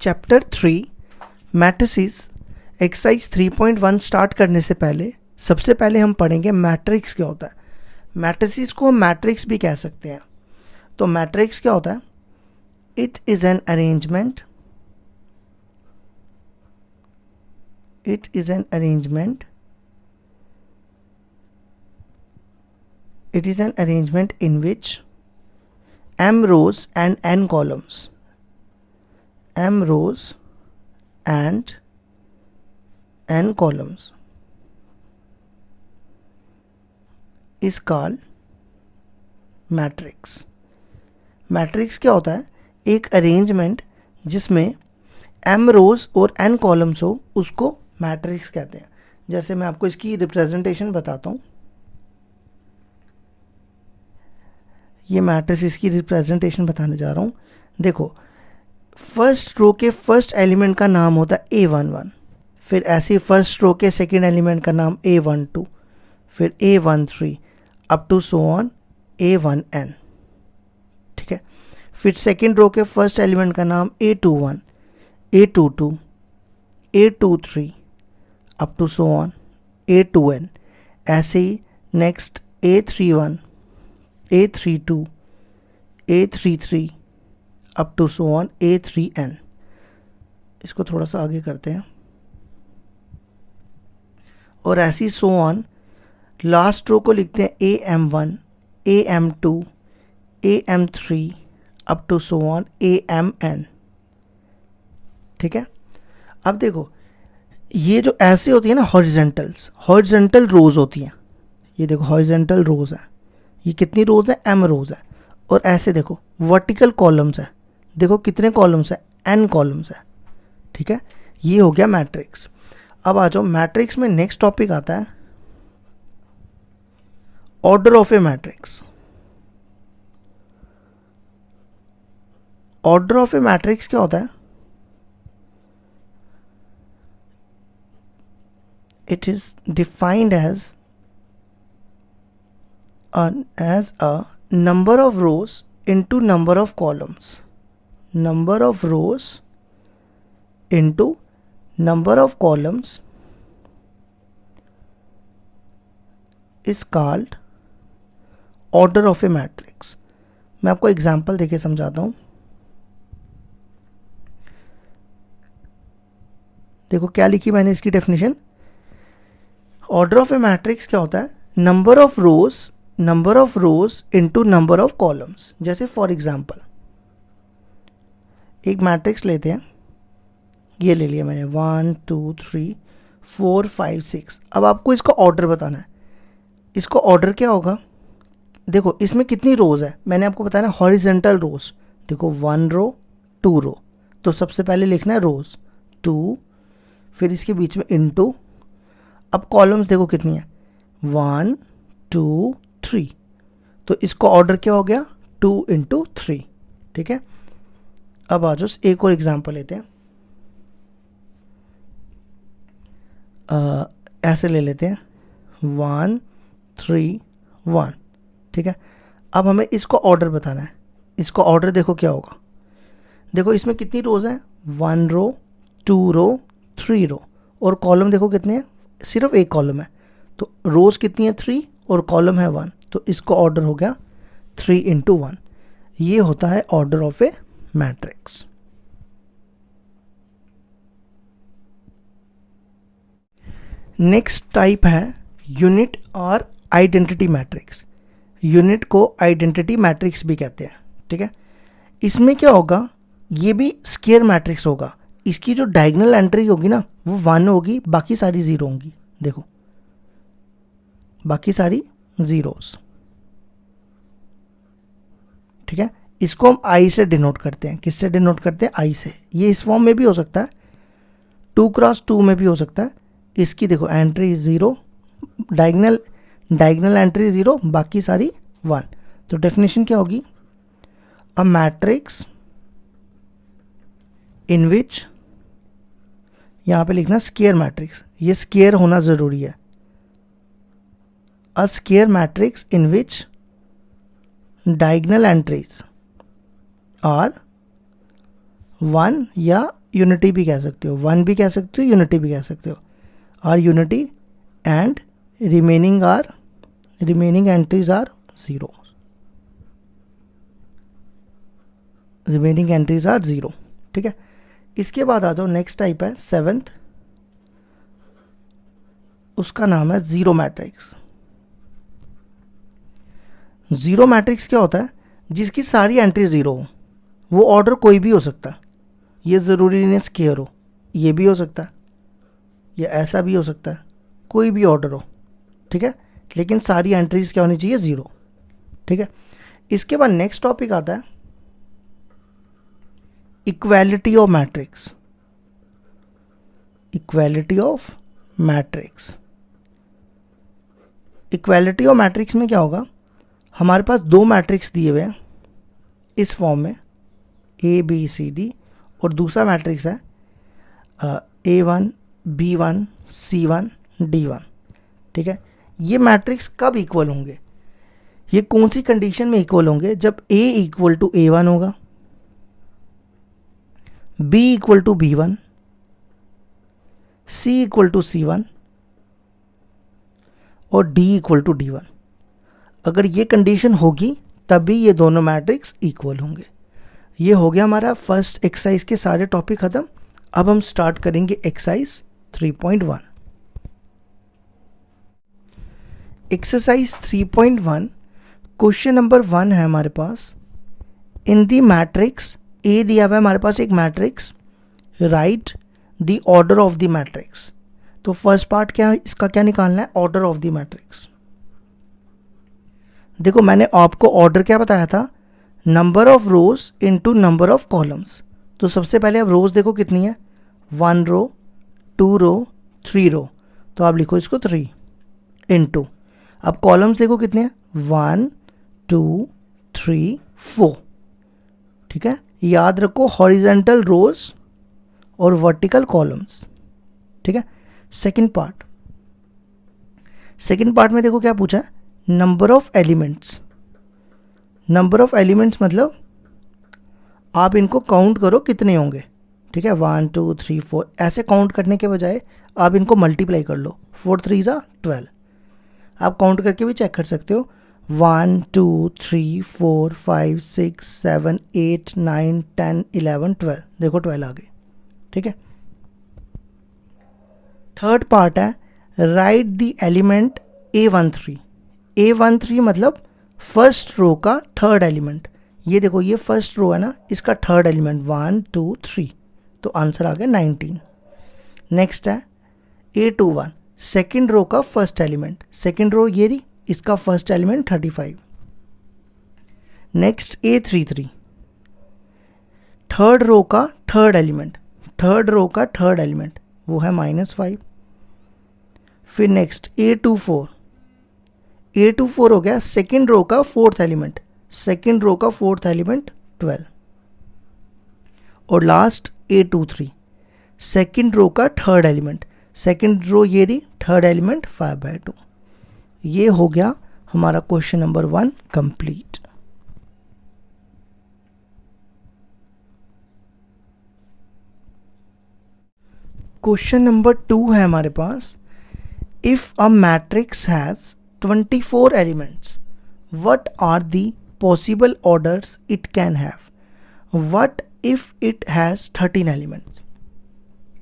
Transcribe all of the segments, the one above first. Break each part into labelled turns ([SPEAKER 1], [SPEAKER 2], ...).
[SPEAKER 1] Chapter 3 matrices exercise 3.1 start करने से पहले सबसे पहले हम पढ़ेंगे मैट्रिक्स क्या होता है। मैट्रिसेस को मैट्रिक्स भी कह सकते हैं। तो मैट्रिक्स क्या होता है? It is an arrangement in which m rows and n columns is called matrix. Matrix क्या होता है? एक अरेंजमेंट जिसमें m रोज और n कॉलम्स हो, उसको मैट्रिक्स कहते हैं। जैसे मैं आपको इसकी रिप्रेजेंटेशन बताता हूँ। ये मैट्रिक्स की रिप्रेजेंटेशन बताने जा रहा हूँ। देखो, फर्स्ट रो के फर्स्ट एलिमेंट का नाम होता है A11, फिर ऐसे फर्स्ट रो के सेकंड एलिमेंट का नाम A12, फिर A13 up to so on A1n। ठीक है। फिर सेकंड रो के फर्स्ट एलिमेंट का नाम A21, A22, A23 up to so on A2n। ऐसे ही next A31, A32, A33 up to so on A3n। इसको थोड़ा सा आगे करते हैं। और ऐसी सो ऑन लास्ट रो को लिखते हैं AM1, AM2, AM3 up to so on AMN। ठीक है। अब देखो, ये जो ऐसे होती है ना हॉरिजॉन्टल रोज होती हैं। ये देखो हॉरिजॉन्टल रोज है। ये कितनी रोज है? m रोज है। और ऐसे देखो वर्टिकल कॉलम्स है। देखो कितने कॉलम्स है? n कॉलम्स है। ठीक है। ये हो गया मैट्रिक्स। अब आ जाओ, मैट्रिक्स में नेक्स्ट टॉपिक आता है order of a matrix. Order of a matrix क्या होता है? It is defined as a number of rows into number of columns. Number of rows into number of columns is called order of a matrix. मैं आपको example देके समझाता हूँ। देखो क्या लिखी मैंने इसकी definition. Order of a matrix क्या होता है? Number of rose into number of columns. जैसे फॉर एग्जाम्पल एक मैट्रिक्स लेते हैं। ये ले लिया मैंने 1 2 3 4 5 6। अब आपको इसका ऑर्डर बताना है। इसको ऑर्डर क्या होगा? देखो इसमें कितनी रोज है, मैंने आपको बताया ना हॉरिजॉन्टल रोज। देखो 1 रो 2 रो, तो सबसे पहले लिखना है रोज 2, फिर इसके बीच में इनटू। अब कॉलम्स देखो कितनी है 1 2 3, तो इसको ऑर्डर क्या हो गया 2 इंटू 3। ठीक है। अब आ जाओ एक और एग्जांपल लेते हैं। ऐसे ले लेते हैं 1 3 1। ठीक है। अब हमें इसको ऑर्डर बताना है। इसको ऑर्डर देखो क्या होगा। देखो इसमें कितनी रोज हैं? 1 रो 2 रो 3 रो, और कॉलम देखो कितने हैं? सिर्फ एक कॉलम है। तो रोज कितनी है? 3 और कॉलम है 1, तो इसको ऑर्डर हो गया 3 इंटू 1। ये होता है order of a matrix. Next type है यूनिट और आइडेंटिटी मैट्रिक्स। यूनिट को आइडेंटिटी मैट्रिक्स भी कहते हैं। ठीक है। इसमें क्या होगा? ये भी स्क्वायर मैट्रिक्स होगा। इसकी जो डायगोनल एंट्री होगी ना वो 1 होगी, बाकी सारी 0 होंगी। देखो बाकी सारी जीरोस। ठीक है। इसको हम आई से डिनोट करते हैं। किससे डिनोट करते हैं? आई से। ये इस फॉर्म में भी हो सकता है, 2 क्रॉस 2 में भी हो सकता है। इसकी देखो एंट्री 0, डायगोनल एंट्री 0, बाकी सारी 1। तो डेफिनेशन क्या होगी? अ मैट्रिक्स इन विच, यहां पे लिखना स्क्वायर मैट्रिक्स। ये स्क्वायर होना जरूरी है। A square matrix in which diagonal entries are 1 या यूनिटी भी कह सकते हो, 1 भी कह सकते हो, यूनिटी भी कह सकते हो, are unity and remaining entries are 0, remaining entries are 0। ठीक है, इसके बाद आ जाओ, नेक्स्ट टाइप है 7th, उसका नाम है जीरो मैट्रिक्स। जीरो मैट्रिक्स क्या होता है? जिसकी सारी एंट्री 0 हो, वो ऑर्डर कोई भी हो सकता है, ये ज़रूरी नहीं स्क्वायर हो, ये भी हो सकता है, या ऐसा भी हो सकता है, कोई भी ऑर्डर हो। ठीक है, लेकिन सारी एंट्रीज क्या होनी चाहिए? 0। ठीक है, इसके बाद नेक्स्ट टॉपिक आता है equality of matrix. Equality of matrix, equality of matrix में क्या होगा? हमारे पास 2 मैट्रिक्स दिए हुए हैं इस फॉर्म में, ए बी सी डी, और दूसरा मैट्रिक्स है A1 B1 C1 D1। ठीक है, ये मैट्रिक्स कब इक्वल होंगे? ये कौन सी कंडीशन में इक्वल होंगे? जब A इक्वल टू A1 होगा, B equal to B1, C equal to C1 और D इक्वल टू D1। अगर ये कंडीशन होगी तभी ये दोनों मैट्रिक्स इक्वल होंगे। ये हो गया हमारा फर्स्ट एक्सरसाइज के सारे टॉपिक खत्म। अब हम स्टार्ट करेंगे एक्सरसाइज 3.1। एक्सरसाइज 3.1 क्वेश्चन नंबर 1 है हमारे पास। इन दी मैट्रिक्स ए दिया हुआ है हमारे पास एक matrix, right the order of the matrix. तो फर्स्ट पार्ट क्या है, इसका क्या निकालना है? Order of the matrix. देखो मैंने आपको ऑर्डर क्या बताया था? Number of rose into number of columns. तो सबसे पहले अब रोज देखो कितनी है, 1 रो, 2 रो, 3 रो, तो आप लिखो इसको 3 इनटू, अब कॉलम्स देखो कितने हैं, 1 2 3 4। ठीक है, याद रखो हॉरिजेंटल रोज और वर्टिकल कॉलम्स। ठीक है, सेकंड पार्ट में देखो क्या पूछा है, number of elements. Number of elements मतलब आप इनको काउंट करो कितने होंगे। ठीक है, 1 2 3 4 ऐसे काउंट करने के बजाय आप इनको मल्टीप्लाई कर लो, 4 3 ज़ा 12। आप काउंट करके भी चेक कर सकते हो, 1 2 3 4 5 6 7 8 9 10 11 12, देखो 12 आ गए। ठीक है, थर्ड पार्ट है right the element A13। A13 मतलब फर्स्ट रो का थर्ड एलिमेंट। ये देखो ये फर्स्ट रो है ना, इसका थर्ड एलिमेंट 1 2 3, तो आंसर आ गया 19। नेक्स्ट है A21 सेकेंड रो का फर्स्ट एलिमेंट, सेकेंड रो ये रही, इसका first element 35। Next A33 third row का थर्ड एलिमेंट, थर्ड रो का थर्ड एलिमेंट वो है -5। फिर नेक्स्ट A24 हो गया सेकेंड रो का फोर्थ एलिमेंट, सेकेंड रो का फोर्थ एलिमेंट 12। और लास्ट A23 सेकेंड रो का थर्ड एलिमेंट, सेकेंड रो ये रही, थर्ड एलिमेंट 5/2। ये हो गया हमारा question number 1 complete. Question number 2 है हमारे पास, if a matrix has 24 elements, what are the possible orders it can have? What if it has 13 elements?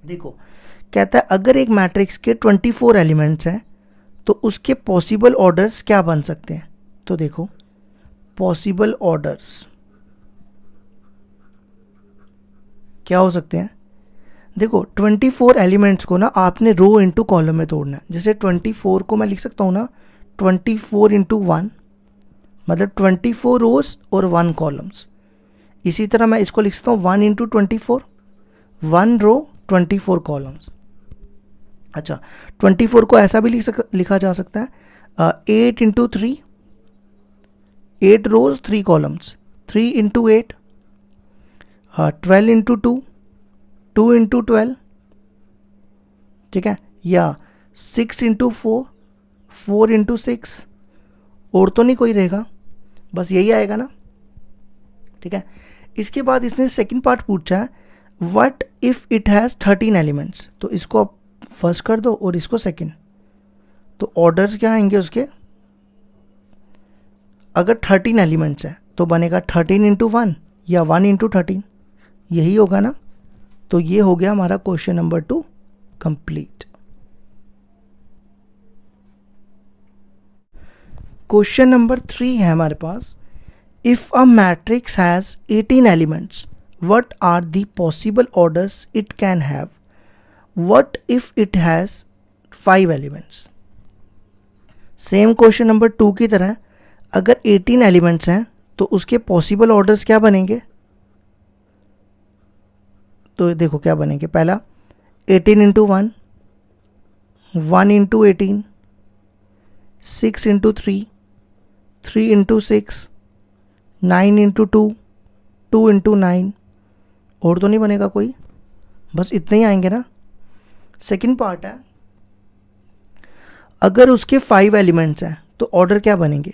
[SPEAKER 1] देखो कहता है अगर एक मैट्रिक्स के 24 एलिमेंट्स हैं तो उसके पॉसिबल ऑर्डर्स क्या बन सकते हैं। तो देखो पॉसिबल ऑर्डर्स क्या हो सकते हैं। देखो 24 एलिमेंट्स को ना आपने रो इनटू कॉलम में तोड़ना है। जैसे 24 को मैं लिख सकता हूँ ना 24 इंटू 1, मतलब 24 रोज और 1 कॉलम्स। इसी तरह मैं इसको लिख सकता हूँ 1 इंटू 24, 1 रो 24 कॉलम्स। अच्छा 24 को ऐसा भी लिखा जा सकता है 8 इंटू 3, 8 रोज 3 कॉलम्स, 3 इंटू 8, 12 इंटू 2, 2 इंटू 12। ठीक है, या 6 इंटू 4, 4 इंटू 6। और तो नहीं कोई रहेगा, बस यही आएगा ना। ठीक है, इसके बाद इसने सेकंड पार्ट पूछा है what if it has 13 elements, तो इसको आप फर्स्ट कर दो और इसको सेकंड, तो ऑर्डर्स क्या आएंगे उसके, अगर 13 एलिमेंट्स हैं तो बनेगा 13 इंटू 1 या 1 इंटू 13, यही होगा ना। तो ये हो गया हमारा question number 2 complete. Question number 3 है हमारे पास, if a matrix has 18 elements what are the possible orders it can have, what if it has 5 elements. Same question number 2 की तरह, अगर 18 एलिमेंट्स हैं तो उसके पॉसिबल ऑर्डर्स क्या बनेंगे, तो देखो क्या बनेंगे, पहला 18 into 1, 1 into 18, 6 into 3, 3 into 6, 9 into 2, 2 into 9, और तो नहीं बनेगा कोई, बस इतने ही आएंगे ना। सेकंड पार्ट है, अगर उसके 5 एलिमेंट्स हैं तो ऑर्डर क्या बनेंगे,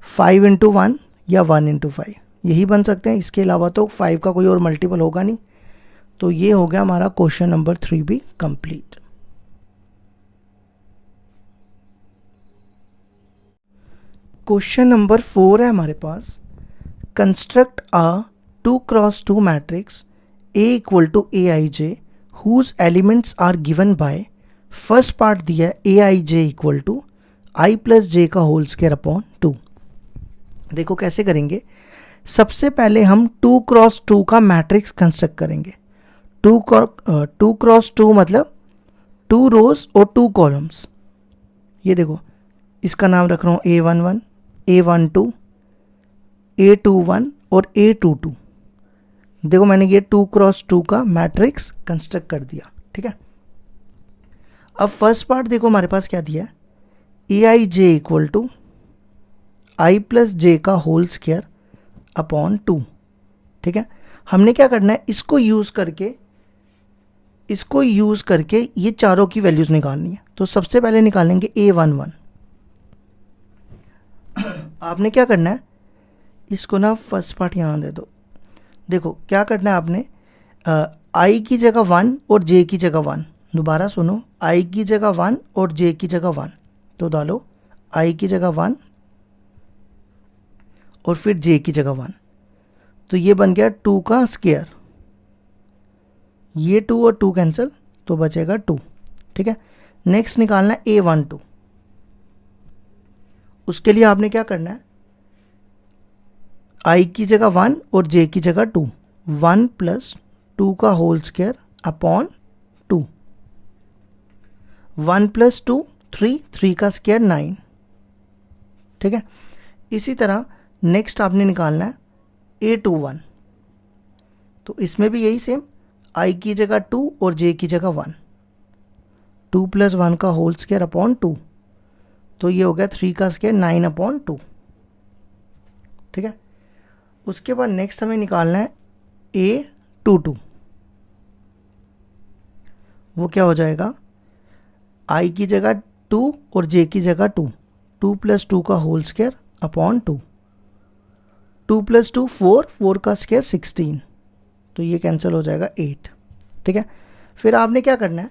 [SPEAKER 1] 5 इंटू 1 या 1 इंटू 5, यही बन सकते हैं, इसके अलावा तो 5 का कोई और मल्टीपल होगा नहीं। तो ये हो गया हमारा क्वेश्चन नंबर 3 भी कंप्लीट। क्वेश्चन नंबर 4 है हमारे पास, construct a 2x2 matrix A equal to a i j whose elements are given by, first part दिया है a i j equal to i plus j का होल स्क्वायर अपॉन 2। देखो कैसे करेंगे, सबसे पहले हम 2x2 का मैट्रिक्स कंस्ट्रक्ट करेंगे। 2x2 मतलब 2 रोज और 2 कॉलम्स। ये देखो इसका नाम रख रहा हूँ A11, A12, A21 और A22। देखो मैंने ये 2x2 का मैट्रिक्स कंस्ट्रक्ट कर दिया, ठीक है। अब फर्स्ट पार्ट देखो हमारे पास क्या दिया है, a i j equal to i plus j का होल स्क्वायर अपॉन 2, ठीक है। हमने क्या करना है, इसको यूज़ करके ये चारों की वैल्यूज़ निकालनी है। तो सबसे पहले निकालेंगे A11। आपने क्या करना है, इसको ना फर्स्ट पार्ट यहाँ दे दो। देखो क्या करना है आपने, आई की जगह 1 और जे की जगह 1, दोबारा सुनो, आई की जगह 1 और जे की जगह 1, तो डालो आई की जगह 1 और फिर जे की जगह 1, तो ये बन गया 2 का स्क्वायर, ये 2 और 2 कैंसिल तो बचेगा 2, ठीक है। नेक्स्ट निकालना है A12। उसके लिए आपने क्या करना है, आई की जगह 1 और जे की जगह 2, 1 प्लस 2 का होल स्क्वायर अपॉन 2, 1 प्लस 2 3, 3 का स्क्वायर 9, ठीक है। इसी तरह नेक्स्ट आपने निकालना है A21। तो इसमें भी यही सेम, आई की जगह 2 और जे की जगह 1, 2 प्लस 1 का होल स्क्वायर अपॉन 2, तो ये हो गया 3 का स्क्वायर 9 अपॉन 2, ठीक है। उसके बाद नेक्स्ट हमें निकालना है A22। वो क्या हो जाएगा, आई की जगह 2 और जे की जगह 2, 2 प्लस 2 का होल स्क्वायर अपॉन 2, 2 प्लस 2 4, 4 का स्क्वायर 16, तो ये कैंसिल हो जाएगा 8, ठीक है। फिर आपने क्या करना है,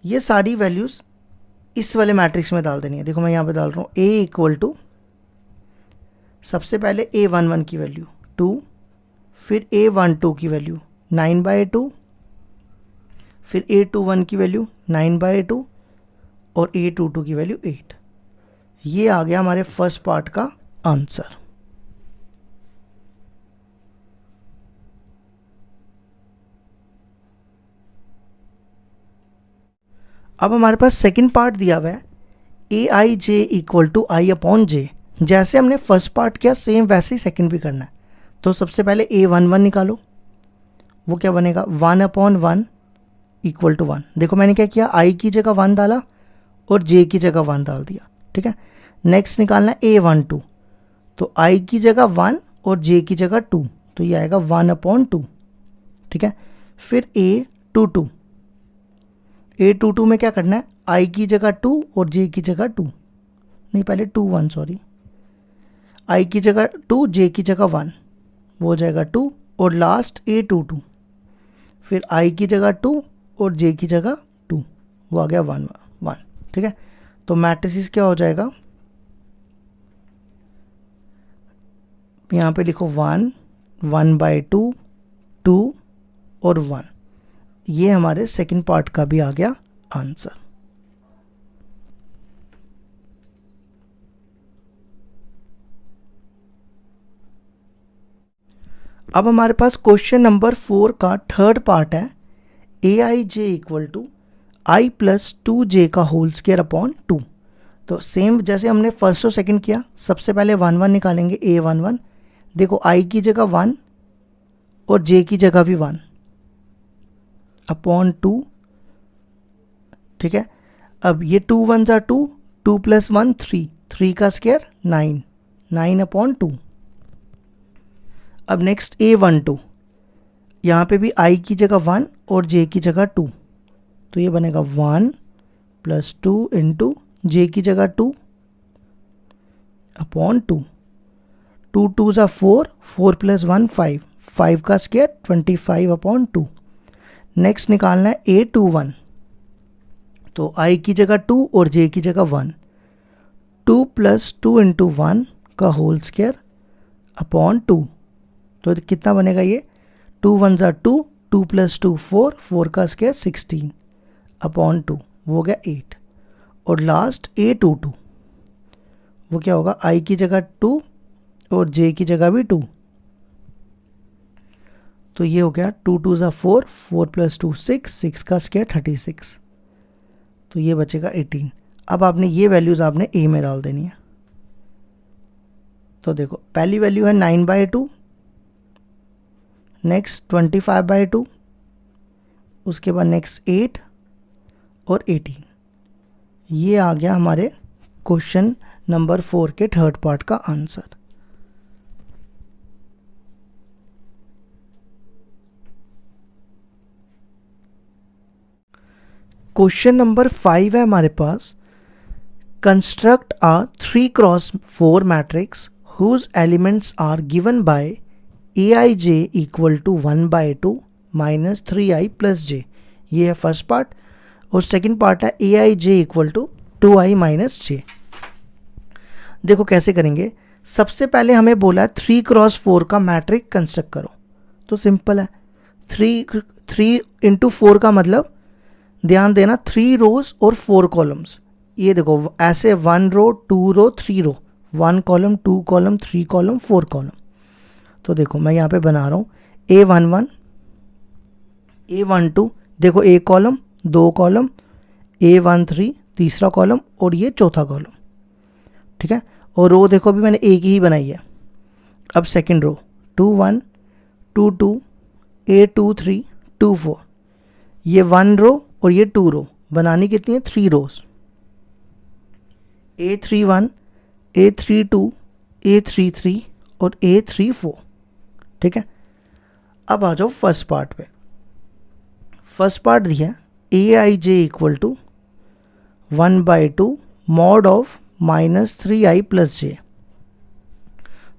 [SPEAKER 1] ये सारी वैल्यूज़ इस वाले मैट्रिक्स में डाल देनी है। देखो मैं यहाँ पे डाल रहा हूँ A इक्वल टू, सबसे पहले A11 की वैल्यू 2, फिर A12 की वैल्यू 9/2, फिर A21 की वैल्यू 9/2 और A22 की वैल्यू 8। ये आ गया हमारे फर्स्ट पार्ट का आंसर। अब हमारे पास सेकंड पार्ट दिया हुआ है a i j equal to I upon जे। जैसे हमने फर्स्ट पार्ट किया सेम वैसे ही सेकंड भी करना है। तो सबसे पहले A11 निकालो, वो क्या बनेगा 1/1 इक्वल टू 1। देखो मैंने क्या किया, आई की जगह 1 डाला और जे की जगह 1 डाल दिया, ठीक है। नेक्स्ट निकालना है A12, तो आई की जगह 1 और जे की जगह 2, तो ये आएगा 1/2, ठीक है। फिर A22 में क्या करना है, आई की जगह 2 और जे की जगह 2, नहीं पहले 1 सॉरी, आई की जगह 2 जे की जगह 1, वो हो जाएगा 2 और लास्ट A22। फिर आई की जगह 2 और जे की जगह 2, वो आ गया 1 1। ठीक है, तो मैट्रिसेस क्या हो जाएगा, यहाँ पे लिखो 1 1/2 2 और 1। ये हमारे सेकंड पार्ट का भी आ गया आंसर। अब हमारे पास क्वेश्चन नंबर 4 का थर्ड पार्ट है, a i j equal to i plus 2j का होल स्क्वायर अपॉन 2। तो सेम जैसे हमने फर्स्ट और सेकंड किया, सबसे पहले 1 1 निकालेंगे, a11। देखो आई की जगह 1 और जे की जगह भी 1 अपॉन 2। ठीक है, अब ये 2 1 जा 2, 2 + 1 3, 3 का स्क्वायर 9, 9 अपॉन 2। अब नेक्स्ट a12, यहाँ पे भी आई की जगह 1 और जे की जगह 2, तो ये बनेगा 1 + 2 इंटू जे की जगह 2 अपॉन 2, 2 2 जा 4, 4 + 1 5, 5 का स्क्वायर 25 अपॉन 2। नेक्स्ट निकालना है a21, तो आई की जगह 2 और जे की जगह 1, 2 + 2 इंटू 1 का होल स्क्वायर अपॉन 2। तो कितना बनेगा ये, 2 1 जा 2, 2 + 2 4, 4 का स्क्वायर 16 अपॉन 2, वो हो गया 8। और लास्ट a22, वो क्या होगा, आई की जगह 2 और जे की जगह भी 2, तो ये हो गया 2 2 जा 4, 4 + 2 6, 6 का स्क्वायर 36, तो ये बचेगा 18। अब आपने ये वैल्यूज़ आपने ए में डाल देनी है। तो देखो पहली वैल्यू है 9/2, नेक्स्ट 25/2, उसके बाद नेक्स्ट 8 और 18। ये आ गया हमारे क्वेश्चन नंबर 4 के थर्ड पार्ट का आंसर। क्वेश्चन नंबर 5 है हमारे पास, construct a 3x4 matrix whose elements are given by aij equal to 1/2 minus 3i plus j। ये है फर्स्ट पार्ट, और सेकंड पार्ट है aij equal to 2i minus j। देखो कैसे करेंगे, सबसे पहले हमें बोला है 3x4 का मैट्रिक कंस्ट्रक्ट करो, तो सिंपल है, 3 इंटू 4 का मतलब ध्यान देना 3 रोज और 4 कॉलम्स। ये देखो ऐसे 1 रो 2 रो 3 रो, 1 कॉलम 2 कॉलम 3 कॉलम 4 कॉलम। तो देखो मैं यहाँ पे बना रहा हूँ a11 a12, देखो एक कॉलम 2 कॉलम, a13 तीसरा कॉलम और ये चौथा कॉलम। ठीक है, और रो देखो भी मैंने एक ही बनाई है। अब सेकंड रो 2 1 2 2 a23 2 4, ये 1 रो और ये 2 रो, बनानी कितनी है 3 रोज, a31 a32 a33 और a34। ठीक है, अब आ जाओ फर्स्ट पार्ट पे। फर्स्ट पार्ट दिया aij equal to 1/2 mod of -3i plus j।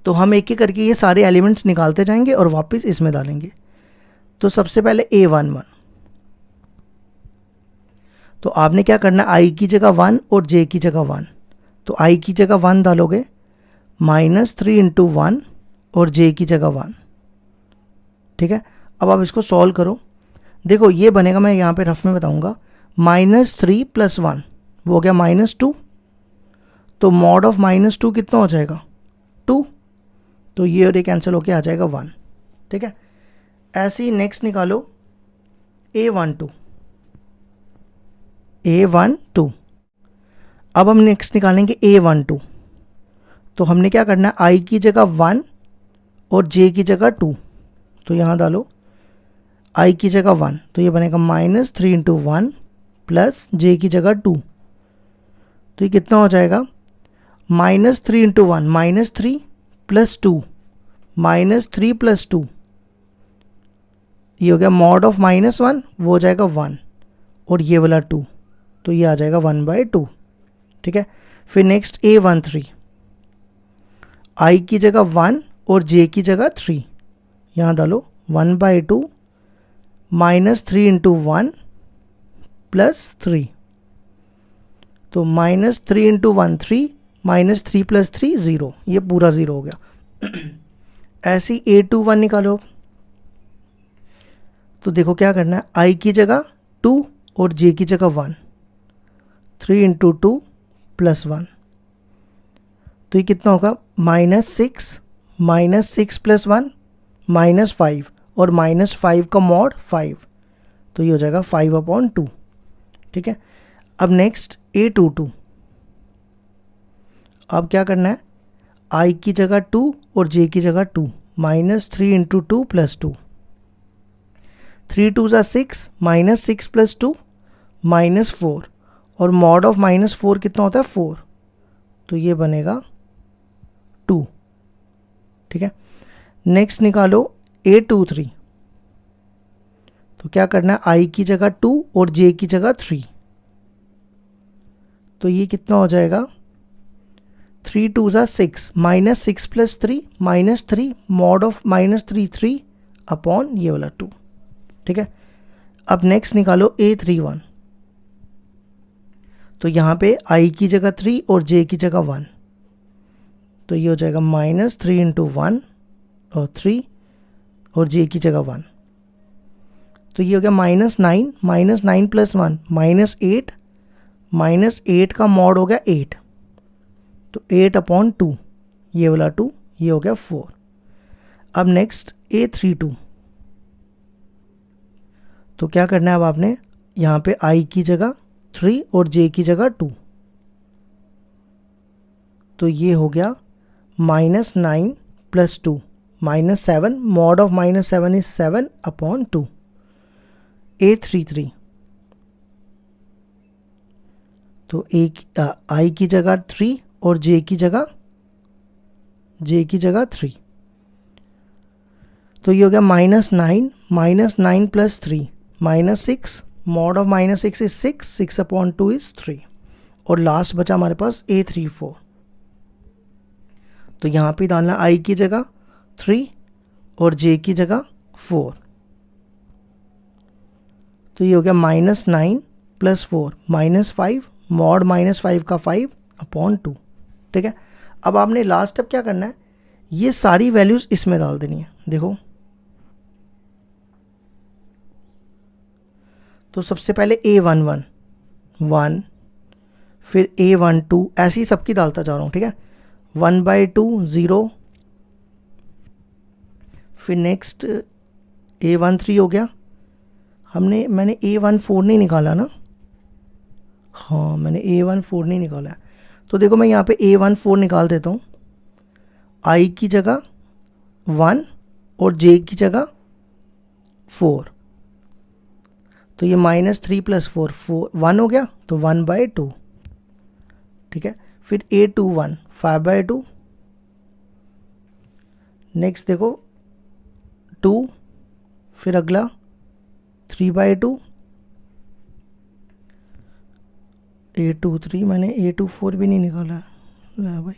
[SPEAKER 1] तो हम एक एक करके ये सारे एलिमेंट्स निकालते जाएंगे और वापस इसमें डालेंगे। तो सबसे पहले a11, तो आपने क्या करना है, आई की जगह 1 और जे की जगह 1, तो आई की जगह 1 डालोगे, -3 इंटू 1 और जे की जगह 1। ठीक है, अब आप इसको सॉल्व करो, देखो ये बनेगा, मैं यहाँ पे रफ में बताऊंगा, -3 + 1 वो हो गया -2, तो मॉड ऑफ -2 कितना हो जाएगा 2, तो ये और ये कैंसिल होके आ जाएगा 1। ठीक है, ऐसे ही नेक्स्ट निकालो a12 a12। अब हम नेक्स्ट निकालेंगे a12, तो हमने क्या करना है, आई की जगह 1 और जे की जगह 2, तो यहाँ डालो आई की जगह 1, तो ये बनेगा -3 इंटू 1 प्लस जे की जगह 2, तो ये कितना हो जाएगा, -3 इंटू 1 -3 प्लस 2 -3 प्लस 2, ये हो गया मॉड ऑफ -1, वो हो जाएगा 1 और ये वाला 2, तो ये आ जाएगा 1/2। ठीक है, फिर नेक्स्ट a13, आई की जगह 1 और जे की जगह 3, यहाँ डालो 1/2 -3 × 1 + 3, तो -3 × 1 3, -3 + 3 0, ये पूरा 0 हो गया। ऐसे ही A21 निकालो, तो देखो क्या करना है, I की जगह 2 और J की जगह 1, 3 × 2 + 1, तो ये कितना होगा, -6, -6 + 1 -5, और -5 का मॉड 5, तो ये हो जाएगा 5/2। ठीक है, अब नेक्स्ट A22, अब क्या करना है, I की जगह 2 और J की जगह 2, -3 × 2 + 2, 3 2 = 6, -6 + 2 -4, और मॉड ऑफ -4 कितना होता है, 4, तो ये बनेगा 2। ठीक है, नेक्स्ट निकालो A23, तो क्या करना है, I की जगह 2 और J की जगह 3, तो ये कितना हो जाएगा, 3 2 = 6, -6 + 3 -3, मॉड ऑफ -3 3 अपॉन ये वाला 2। ठीक है, अब नेक्स्ट निकालो A31, तो यहाँ पे I की जगह 3 और J की जगह 1, तो ये हो जाएगा -3 × 1 और 3 और J की जगह 1, तो ये हो गया -9, -9 + 1 -8, -8 का मॉड हो गया 8, तो 8/2, ये वाला 2, ये हो गया 4। अब नेक्स्ट A32, तो क्या करना है अब आपने, यहाँ पे I की जगह 3 और J की जगह 2, तो ये हो गया -9 + 2 -7, मॉड ऑफ -7 इज 7/2। A33, तो I की जगह 3 और J की जगह 3, तो ये हो गया -9 -9 + 3 -6, मॉड ऑफ -6 इज 6, 6/2 इज 3, और लास्ट बचा हमारे पास A34, तो यहाँ पे डालना I की जगह 3 और J की जगह 4, तो ये हो गया -9 + 4 -5, मॉड -5 का 5/2। ठीक है, अब आपने लास्ट स्टेप क्या करना है, ये सारी वैल्यूज इसमें डाल देनी है। देखो, तो सबसे पहले A11 1, फिर A12, ऐसे ही सबकी डालता जा रहा हूँ। ठीक है, 1/2 0, फिर नेक्स्ट A13 हो गया, मैंने A14 नहीं निकाला ना, हाँ मैंने A14 नहीं निकाला है, तो देखो मैं यहाँ पे A14 निकाल देता हूँ, I की जगह 1 और J की जगह 4, तो ये -3 + 4 1 हो गया, तो 1/2। ठीक है, फिर A21 5/2, नेक्स्ट देखो 2, फिर अगला 3/2, A23, मैंने A24 भी नहीं निकाला है, ले भाई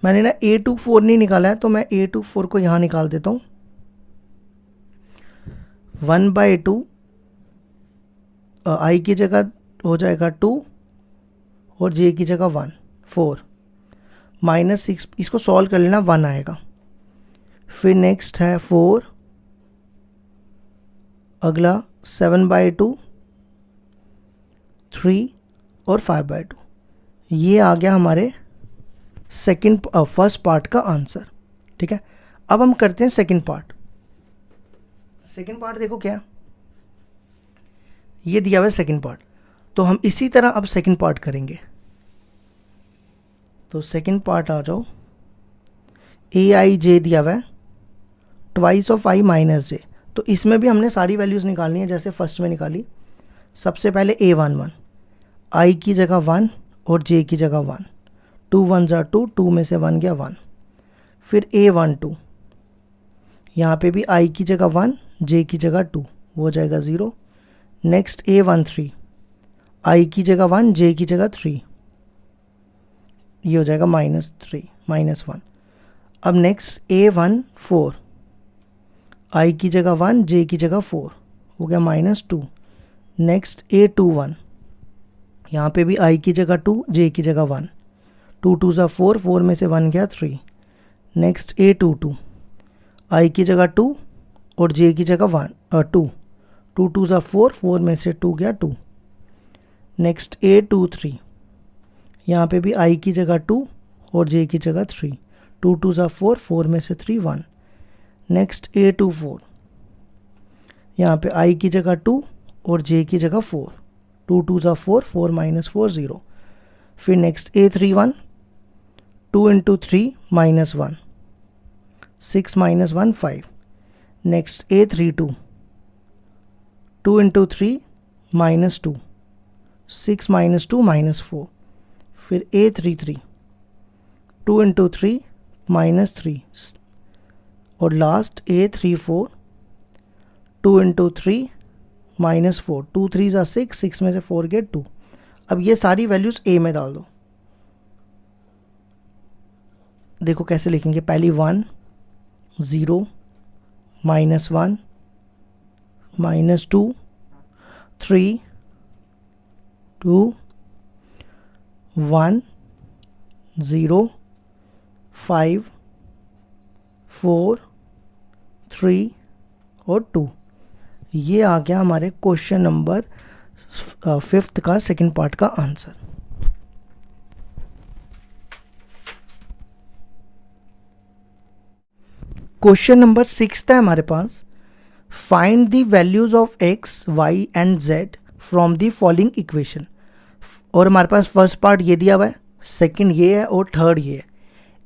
[SPEAKER 1] मैंने ना A24 नहीं निकाला है, तो मैं A24 को यहाँ निकाल देता हूँ, 1/2, I की जगह हो जाएगा 2 और J की जगह 1 4, -6, इसको सॉल्व कर लेना, 1 आएगा, फिर नेक्स्ट है 4, अगला 7/2, 3 और 5/2, ये आ गया हमारे फर्स्ट पार्ट का आंसर। ठीक है, अब हम करते हैं सेकंड पार्ट। सेकंड पार्ट देखो क्या, ये दिया हुआ है सेकंड पार्ट, तो हम इसी तरह अब सेकंड पार्ट करेंगे। तो सेकंड पार्ट आ जाओ, AIJ दिया हुआ है, ट्वाइस ऑफ I - J, तो इसमें भी हमने सारी वैल्यूज़ निकालनी है जैसे फर्स्ट में निकाली। सबसे पहले A11, I की जगह 1 और J की जगह 1, 2 1 = 2, 2 में से 1 गया 1, फिर A12, यहाँ पे भी I की जगह 1 J की जगह 2, वो हो जाएगा 0। नेक्स्ट A13, I की जगह 1 J की जगह 3, ये हो जाएगा -3 -1। अब नेक्स्ट A14, I की जगह 1 J की जगह 4, हो गया -2। नेक्स्ट A21, यहाँ पे भी I की जगह 2, J की जगह 1, 2 2 ज़ा 4, 4 में से 1 गया 3। नेक्स्ट A22, I की जगह 2 और J की जगह 2, 2 2 ज़ा 4, 4 में से 2 गया 2। नेक्स्ट A23, यहाँ पे भी I की जगह 2 और J की जगह 3, 2 2 ज़ा 4, 4 में से 3 1। नेक्स्ट A24, यहाँ पे I की जगह 2 और J की जगह 4, 2 2 ज़ा 4, 4 माइनस 4 0। फिर next A31, 2 into 3 -1, 6 minus 1 5। Next A32, 2 into 3 -2, 6 minus 2 -4। फिर A33, 2 इंटू 3 -3 और लास्ट A34, 2 इंटू 3 -4, 2 3 ज़ा 6, 6 में से 4 गए 2। अब ये सारी वैल्यूज़ A में डाल दो। देखो कैसे लिखेंगे, पहली 1 0 -1 -2 3 2 1 0 5 4 3 और 2। ये आ गया हमारे क्वेश्चन नंबर 5th का सेकंड पार्ट का आंसर। क्वेश्चन नंबर 6 है हमारे पास, find the values of x, y and z from the following equation. और हमारे पास फर्स्ट पार्ट ये दिया हुआ है, सेकंड ये है और थर्ड ये है।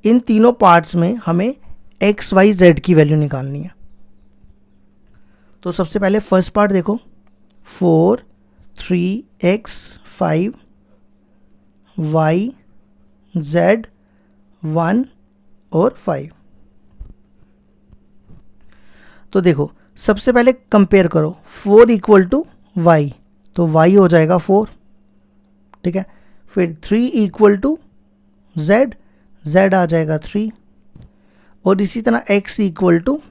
[SPEAKER 1] इन तीनों पार्ट्स में हमें x, y, z की वैल्यू निकालनी है। तो सबसे पहले फर्स्ट पार्ट देखो, 4 3x 5 y z 1 और 5। तो देखो सबसे पहले कंपेयर करो, 4 इक्वल टू वाई, तो y हो जाएगा 4, ठीक है। फिर 3 इक्वल टू z, z आ जाएगा 3, और इसी तरह x इक्वल टू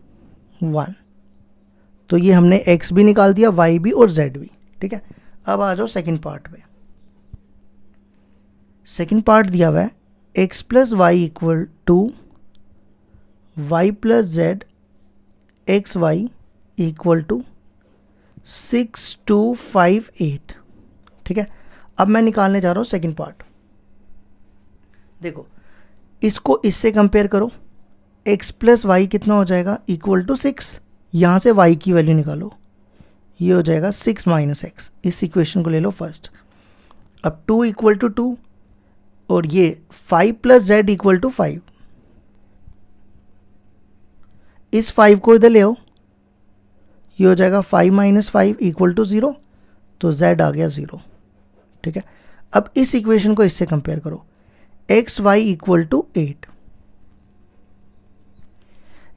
[SPEAKER 1] 1। तो ये हमने x भी निकाल दिया, y भी और z भी, ठीक है। अब आ जाओ सेकंड पार्ट पे। सेकंड पार्ट दिया हुआ है x plus y equal to y plus z x y equal to 6 2 5 8, ठीक है। अब मैं निकालने जा रहा हूँ सेकंड पार्ट। देखो इसको इससे कंपेयर करो, x प्लस वाई कितना हो जाएगा, इक्वल टू 6। यहाँ से y की वैल्यू निकालो, ये हो जाएगा 6 माइनस एक्स। इस इक्वेशन को ले लो फर्स्ट। अब 2 इक्वल टू 2 और ये 5 प्लस जेड इक्वल टू 5। इस 5 को इधर ले आओ, ये हो जाएगा 5 माइनस 5 इक्वल टू 0, तो z आ गया 0, ठीक है। अब इस इक्वेशन को इससे कंपेयर करो, एक्स वाई इक्वल टू 8।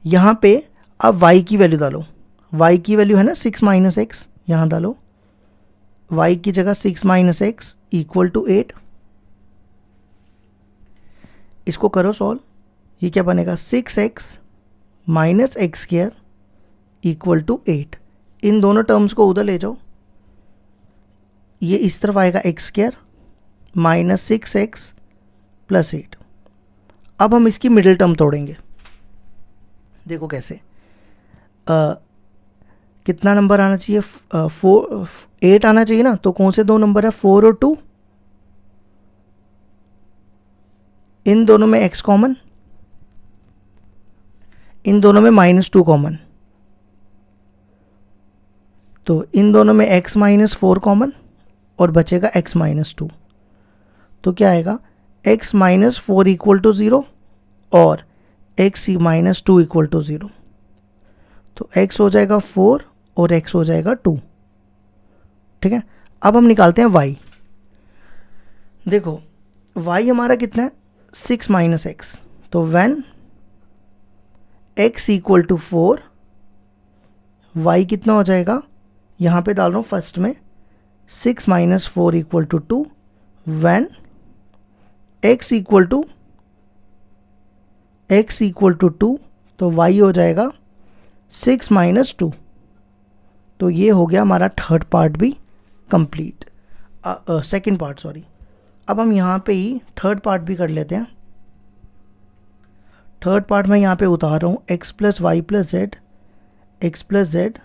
[SPEAKER 1] यहां पे अब y की वैल्यू डालो, y की वैल्यू है ना 6 माइनस एक्स, यहां डालो y की जगह 6 माइनस एक्स इक्वल टू 8। इसको करो सॉल्व, ये क्या बनेगा 6x minus x square equal to 8। इन दोनों टर्म्स को उधर ले जाओ, ये इस तरफ आएगा x square minus 6x plus 8। अब हम इसकी मिडिल टर्म तोड़ेंगे। देखो कैसे, कितना नंबर आना चाहिए, 8 आना चाहिए ना, तो कौन से दो नंबर है 4 और 2, इन दोनों में x कॉमन, इन दोनों में -2 कॉमन, तो इन दोनों में x माइनस 4 कॉमन और बचेगा x माइनस 2। तो क्या आएगा, x माइनस 4 इक्वल टू 0 और x माइनस 2 इक्वल टू 0। तो x हो जाएगा 4 और x हो जाएगा 2, ठीक है। अब हम निकालते हैं y। देखो y हमारा कितना है 6 माइनस एक्स, तो when x equal to 4, y कितना हो जाएगा, यहाँ पे डाल रहा हूँ फर्स्ट में 6 minus 4 equal to 2, when x equal to 2, तो y हो जाएगा 6 माइनस 2 तो ये हो गया हमारा थर्ड पार्ट भी कंप्लीट, सेकंड पार्ट सॉरी। अब हम यहाँ पे ही थर्ड पार्ट भी कर लेते हैं। थर्ड पार्ट में यहाँ पे उतार रहा हूँ x plus y plus z, x plus z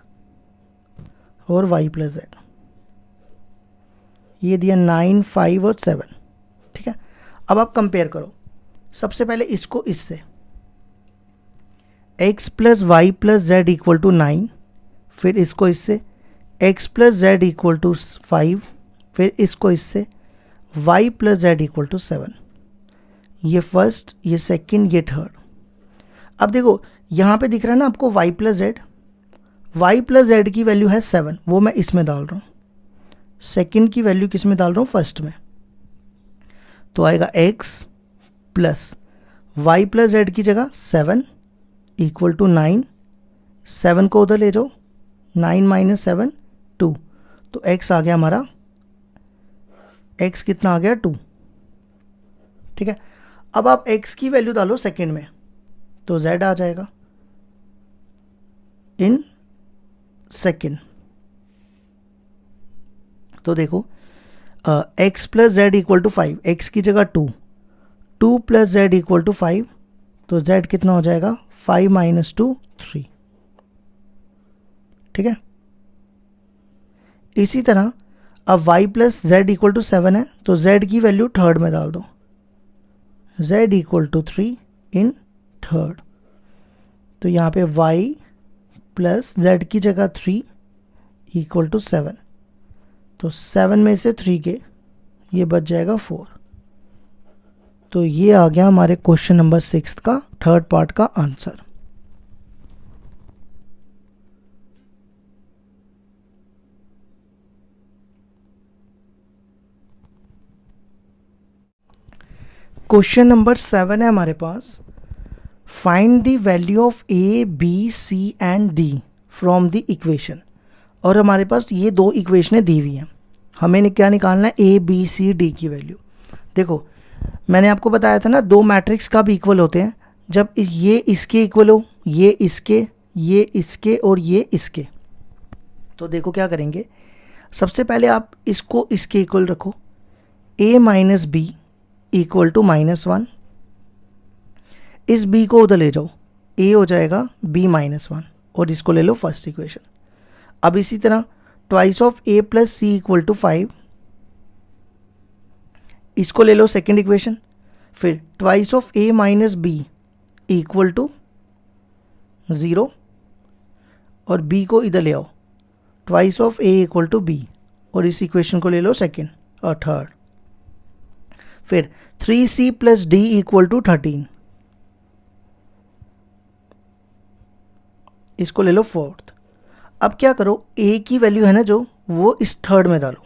[SPEAKER 1] और y प्लस जेड, ये दिया 9, 5 और 7। ठीक है, अब आप कंपेयर करो। सबसे पहले इसको इससे, x plus y plus z equal to 9, फिर इसको इससे x plus z equal to 5, फिर इसको इससे y plus z equal to 7। ये फर्स्ट, ये सेकंड, ये थर्ड। अब देखो यहाँ पे दिख रहा है ना आपको y plus z, y plus z की वैल्यू है 7, वो मैं इसमें डाल रहा हूँ। सेकंड की वैल्यू किस में डाल रहा हूँ, फर्स्ट में। तो आएगा x plus y plus z की जगह 7 इक्वल टू 9, 7 को उधर ले जाओ, 9 माइनस 7 2, तो x आ गया हमारा, x कितना आ गया 2। ठीक है, अब आप x की वैल्यू डालो सेकंड में, तो z आ जाएगा इन सेकंड। तो देखो x plus z equal to 5, x की जगह 2, 2 प्लस जेड इक्वल टू 5, तो z कितना हो जाएगा 5 माइनस 2 3। ठीक है, इसी तरह अब y plus z equal to 7 है, तो z की वैल्यू थर्ड में डाल दो, z equal to 3 in third. तो यहाँ पे y प्लस जेड की जगह 3 इक्वल टू 7, तो 7 में से 3 के ये बच जाएगा 4। तो ये आ गया हमारे क्वेश्चन नंबर 6 का थर्ड पार्ट का आंसर। क्वेश्चन नंबर 7 है हमारे पास, find the value of a, b, c and d from the equation. और हमारे पास ये दो इक्वेशनें दी हुई हैं, हमें क्या निकालना है, a, b, c, d की वैल्यू। देखो मैंने आपको बताया था ना, दो मैट्रिक्स कब इक्वल होते हैं, जब ये इसके इक्वल हो, ये इसके और ये इसके। तो देखो क्या करेंगे, सबसे पहले आप इसको इसके इक्वल रखो, a minus b equal to -1, इस b को उधर ले जाओ, a हो जाएगा b माइनस 1, और इसको ले लो फर्स्ट इक्वेशन। अब इसी तरह twice of a plus c equal to 5, इसको ले लो सेकेंड इक्वेशन। फिर twice of a minus b equal to 0, और b को इधर ले आओ, twice of a equal to b, और इस इक्वेशन को ले लो सेकेंड और थर्ड। फिर 3c plus d equal to 13, इसको ले लो फोर्थ। अब क्या करो, a की वैल्यू है ना जो, वो इस थर्ड में डालो।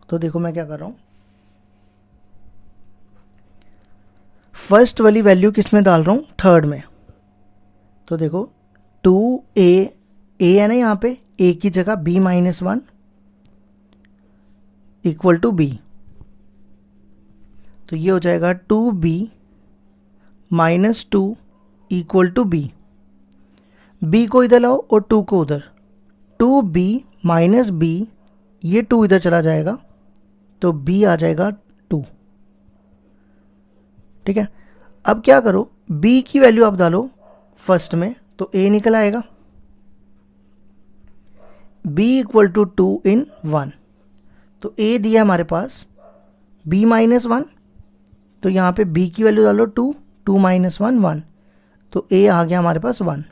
[SPEAKER 1] तो देखो मैं क्या कर रहा हूं, फर्स्ट वाली वैल्यू किस में डाल रहा हूं, थर्ड में। तो देखो 2a, a है ना यहाँ पे, a की जगह b minus 1 equal to b, तो ये हो जाएगा 2b minus 2 equal to b। b को इधर लाओ और 2 को उधर, 2b माइनस b, ये 2 इधर चला जाएगा, तो b आ जाएगा 2। ठीक है, अब क्या करो, b की वैल्यू आप डालो फर्स्ट में, तो a निकल आएगा, b इक्वल टू 2 इन 1, तो a दिया हमारे पास b माइनस 1, तो यहाँ पे b की वैल्यू डालो 2, 2 माइनस 1 1, तो a आ गया हमारे पास 1।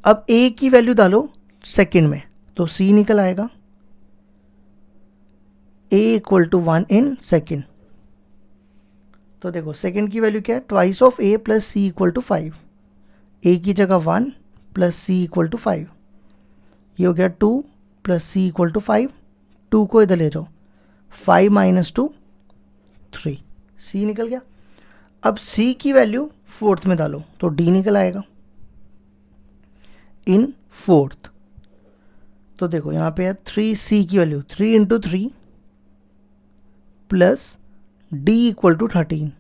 [SPEAKER 1] अब a की वैल्यू डालो सेकंड में, तो c निकल आएगा, a equal to 1 in second. तो देखो सेकंड की वैल्यू क्या है, twice of a plus c equal to 5, a की जगह 1 प्लस सी इक्वल टू 5, ये हो गया 2 प्लस सी इक्वल टू 5, 2 को इधर ले जाओ, 5 माइनस 2 3, c निकल गया। अब c की वैल्यू फोर्थ में डालो, तो d निकल आएगा इन फोर्थ। तो देखो यहाँ पे है 3c की value 3 into 3 plus d equal to 13,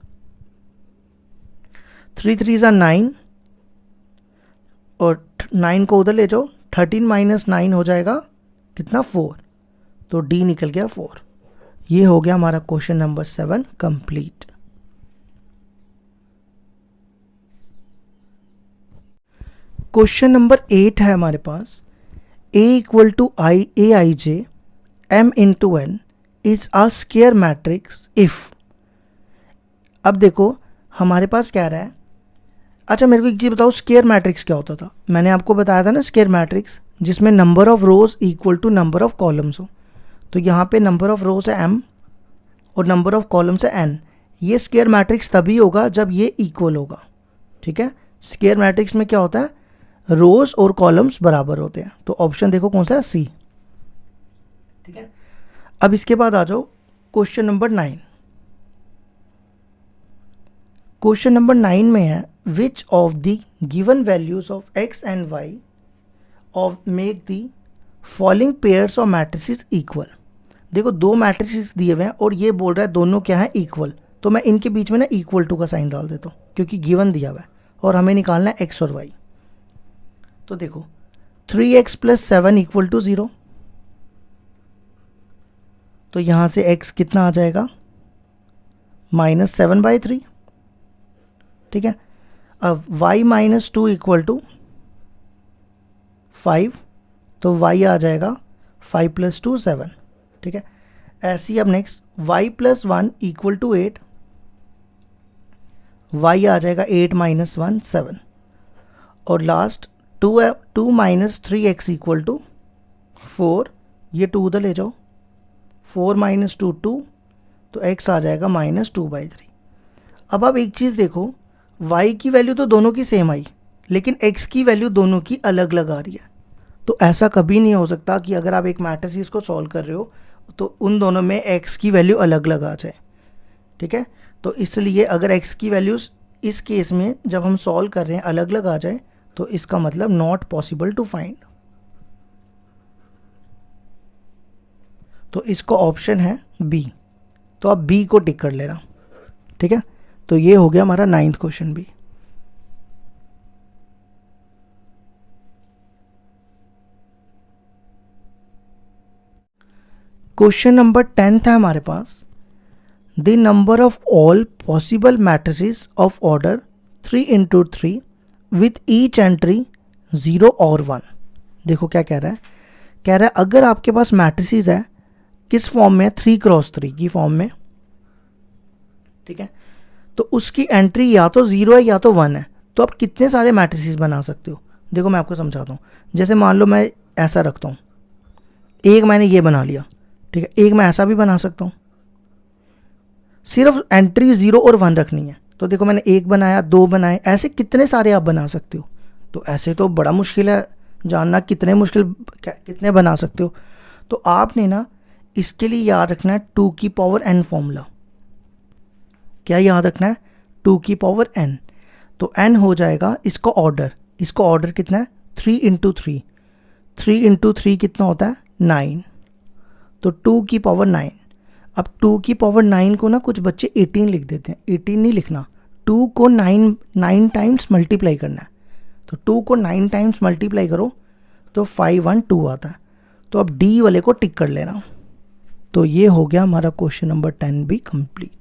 [SPEAKER 1] 3 3 9, और 9 को उधर ले जाओ, 13 माइनस 9 हो जाएगा कितना 4, तो डी निकल गया 4। ये हो गया हमारा question number 7 complete. Question number 8 है हमारे पास, a equal to i a i j m into n is a square matrix if. अब देखो हमारे पास क्या रहा है, अच्छा मेरे को एक चीज़ बताओ, स्क्वायर मैट्रिक्स क्या होता था? मैंने आपको बताया था ना स्क्वायर मैट्रिक्स जिसमें number of rows equal to number of columns हो। तो यहाँ पे नंबर ऑफ रोज है m और नंबर ऑफ कॉलम्स है n। ये स्क्वायर मैट्रिक्स तभी होगा जब ये इक्वल होगा, ठीक है। स्क्वायर मैट्रिक्स में क्या होता है, रोज और कॉलम्स बराबर होते हैं। तो ऑप्शन देखो कौन सा है, सी, ठीक है। अब इसके बाद आ जाओ क्वेश्चन नंबर 9। क्वेश्चन नंबर 9 में है which of the given values of x and y of make the following pairs of matrices equal. देखो दो मैट्रिसेस दिए हुए हैं और ये बोल रहा है दोनों क्या है, इक्वल। तो मैं इनके बीच में ना इक्वल टू का साइन डाल देता हूँ क्योंकि गिवन दिया हुआ है और हमें निकालना है x और y। तो देखो 3x प्लस 7 इक्वल टू 0, तो यहाँ से x कितना आ जाएगा -7/3, ठीक है। अब y माइनस 2 इक्वल टू 5, तो y आ जाएगा 5 प्लस 2 7, ठीक है। ऐसे ही अब next y plus 1 equal to 8, y आ जाएगा 8 माइनस 1 7, और last 2 minus 3x equal to 4, ये 2 उधर ले जाओ, 4 माइनस 2 2, तो x आ जाएगा -2/3। अब आप एक चीज़ देखो, y की वैल्यू तो दोनों की सेम आई लेकिन x की वैल्यू दोनों की अलग अलग आ रही है। तो ऐसा कभी नहीं हो सकता कि अगर आप एक मैट्रिक्स को सॉल्व कर रहे हो तो उन दोनों में x की वैल्यू अलग अलग आ जाए, ठीक है। तो इसलिए अगर x की वैल्यूज इस केस में जब हम सॉल्व कर रहे हैं अलग अलग आ जाए तो इसका मतलब नॉट पॉसिबल टू फाइंड। तो इसका ऑप्शन है बी, तो आप बी को टिक कर लेना, ठीक है। तो ये हो गया हमारा 9th क्वेश्चन भी। क्वेश्चन नंबर 10 है हमारे पास, the number of all possible matrices of order 3 into 3 with each entry 0 और 1। देखो क्या कह रहा है, कह रहा है अगर आपके पास मैट्रिसेस है किस फॉर्म में, 3x3 की फॉर्म में, ठीक है, तो उसकी एंट्री या तो 0 है या तो 1 है, तो आप कितने सारे मैट्रिसेस बना सकते हो। देखो मैं आपको समझाता हूँ, जैसे मान लो मैं ऐसा रखता हूँ, एक मैंने ये बना लिया, ठीक है, एक मैं ऐसा भी बना सकता हूँ, सिर्फ एंट्री 0 और 1 रखनी है। तो देखो मैंने एक बनाया, 2 बनाए, ऐसे कितने सारे आप बना सकते हो। तो ऐसे तो बड़ा मुश्किल है जानना कितने बना सकते हो। तो आपने ना इसके लिए याद रखना है 2 की पावर n फॉर्मूला। क्या याद रखना है, 2 की पावर n। तो n हो जाएगा इसका ऑर्डर कितना है, 3 into 3, 3 into 3 कितना होता है 9, तो 2 की पावर 9। अब 2 की पावर 9 को ना कुछ बच्चे 18 लिख देते हैं, 18 नहीं लिखना, 2 को 9 टाइम्स मल्टीप्लाई करना है। तो 2 को 9 टाइम्स मल्टीप्लाई करो तो 512 आता है। तो अब डी वाले को टिक कर लेना। तो ये हो गया हमारा क्वेश्चन नंबर 10 भी कंप्लीट।